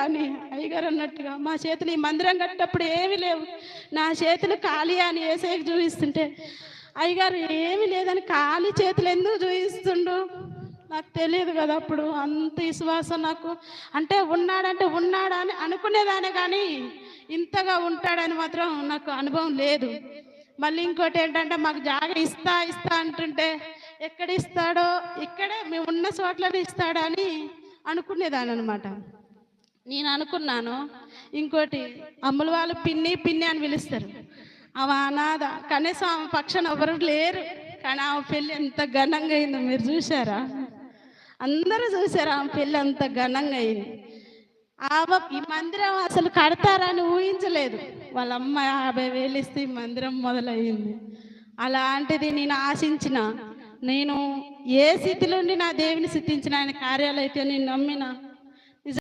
అని అయ్యగారు అన్నట్టుగా మా చేతులు ఈ మందిరం కట్టేటప్పుడు ఏమీ లేవు, నా చేతులు ఖాళీ అని ఏసైకి చూపిస్తుంటే అయ్యగారు ఏమీ లేదని ఖాళీ చేతులు ఎందుకు చూపిస్తుండు నాకు తెలియదు కదా. అప్పుడు అంత విశ్వాసం నాకు, అంటే ఉన్నాడంటే ఉన్నాడా అని అనుకునేదానే కానీ ఇంతగా ఉంటాడని మాత్రం నాకు అనుభవం లేదు. మళ్ళీ ఇంకోటి ఏంటంటే మాకు జాగా ఇస్తా ఇస్తా అంటుంటే ఎక్కడ ఇస్తాడో, ఇక్కడే మేము ఉన్న చోట్లనే ఇస్తాడని అనుకునేదాన్ని అనమాట. నేను అనుకున్నాను. ఇంకోటి అమ్ముల వాళ్ళు పిన్ని పిన్ని అని పిలుస్తారు, ఆమె అనాథ, కనీసం ఆమె పక్షాన ఎవరు లేరు, కానీ ఆమె పెళ్ళి ఎంత ఘనంగా అయిందో మీరు చూసారా? అందరూ చూసారా ఆమె పెళ్ళి అంత ఘనంగా అయింది. ఆమె ఈ మందిరం అసలు కడతారని ఊహించలేదు, వాళ్ళ అమ్మ 50,000 ఇస్తే ఈ మందిరం మొదలయ్యింది. అలాంటిది నేను ఆశించిన, నేను ఏ స్థితిలో ఉండి నా దేవుని స్థితించిన ఆయన కార్యాలు అయితే నేను నమ్మిన